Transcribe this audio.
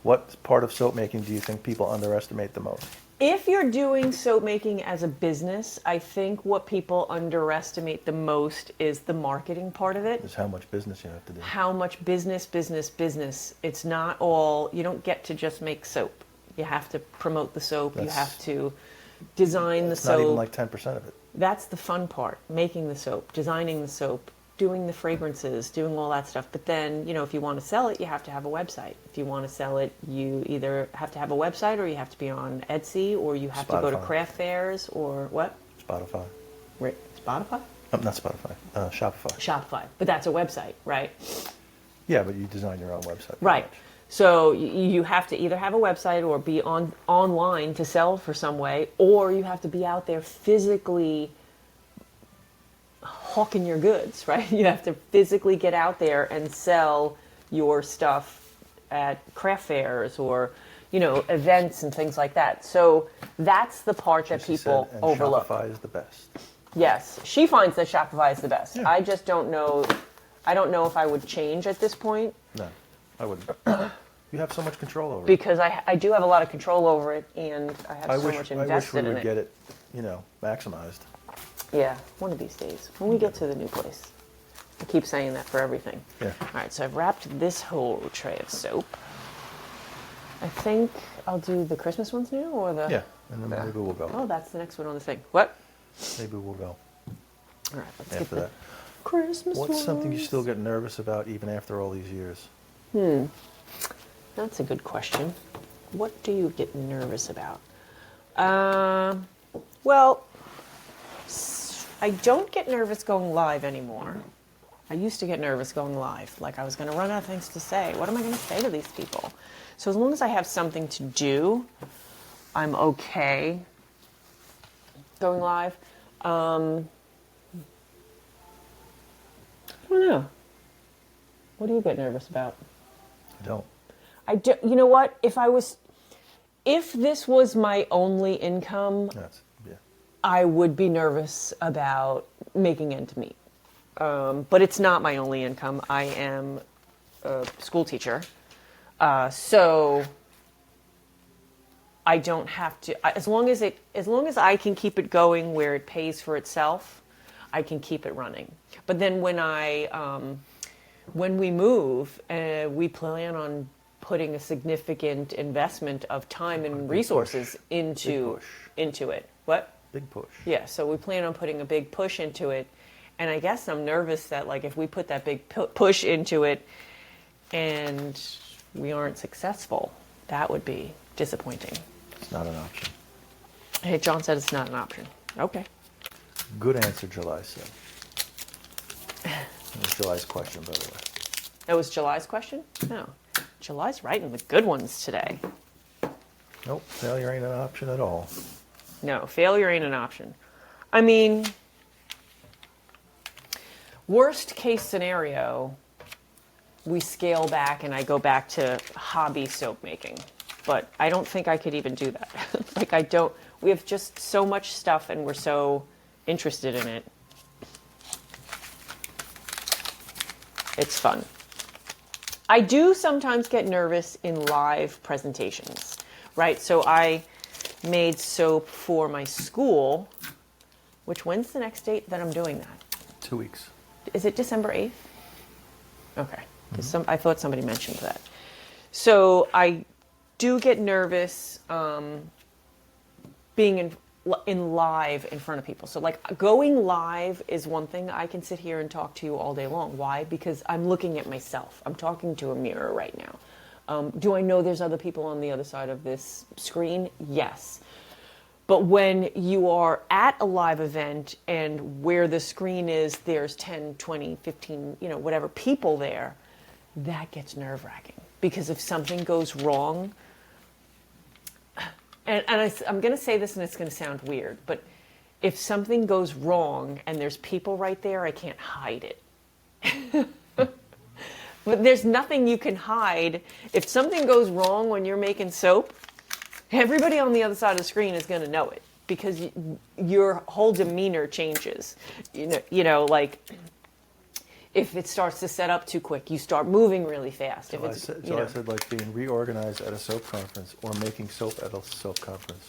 What part of soap making do you think people underestimate the most? If you're doing soap making as a business, I think what people underestimate the most is the marketing part of it. Is how much business you have to do. How much business. It's not all, you don't get to just make soap. You have to promote the soap. You have to design the soap. Not even like 10% of it. That's the fun part, making the soap, designing the soap, doing the fragrances, doing all that stuff. But then, if you want to sell it, you have to have a website. If you want to sell it, you either have to have a website or you have to be on Etsy or you have to go to craft fairs or what? Spotify. Right. Spotify? Not Spotify. Shopify. Shopify. But that's a website, right? Yeah, but you design your own website. Right. So you have to either have a website or be online to sell for some way, or you have to be out there physically hawking your goods, right? You have to physically get out there and sell your stuff at craft fairs or, events and things like that. So that's the part that people overlook. Shopify is the best. Yes, she finds that Shopify is the best. Yeah. I just don't know. I don't know if I would change at this point. No, I wouldn't. You have so much control over it. Because I do have a lot of control over it, and I have so much invested in it. I wish we would get it, maximized. Yeah, one of these days, when we get to the new place. I keep saying that for everything. Yeah. All right, so I've wrapped this whole tray of soap. I think I'll do the Christmas ones now, or the... Yeah, and then maybe we'll go. Oh, that's the next one on the thing. What? Maybe we'll go. All right, let's after get the that. Christmas What's ones. something you still get nervous about even after all these years? That's a good question. What do you get nervous about? Well, I don't get nervous going live anymore. I used to get nervous going live, like I was going to run out of things to say. What am I going to say to these people? So as long as I have something to do, I'm okay going live. I don't know. What do you get nervous about? I don't. You know what? If this was my only income, I would be nervous about making ends meet. But it's not my only income. I am a school teacher. So I don't have to, as long as I can keep it going where it pays for itself, I can keep it running. But then when we move, we plan on putting a significant investment of time and resources into it. What? Big push. Yeah, so we plan on putting a big push into it. And I guess I'm nervous that, if we put that big push into it and we aren't successful, that would be disappointing. It's not an option. Hey, John said it's not an option. Okay. Good answer, July said. That was July's question, by the way. That was July's question? No. July's writing the good ones today. Nope, failure ain't an option at all. No, failure ain't an option. I mean, worst case scenario, we scale back and I go back to hobby soap making. But I don't think I could even do that. We have just so much stuff and we're so interested in it. It's fun. I do sometimes get nervous in live presentations, right? So I made soap for my school, when's the next date that I'm doing that? 2 weeks. Is it December 8th? Okay. I thought somebody mentioned that. So I do get nervous being in live in front of people. So going live is one thing. I can sit here and talk to you all day long. Why? Because I'm looking at myself. I'm talking to a mirror right now. Do I know there's other people on the other side of this screen? Yes. But when you are at a live event and where the screen is, there's 10, 20, 15, whatever people there, that gets nerve-wracking. Because if something goes wrong, and I'm going to say this and it's going to sound weird, but if something goes wrong and there's people right there, I can't hide it. But there's nothing you can hide. If something goes wrong when you're making soap, everybody on the other side of the screen is going to know it because if If it starts to set up too quick, you start moving really fast. If July it's, said, you know. like being reorganized at a soap conference or making soap at a soap conference.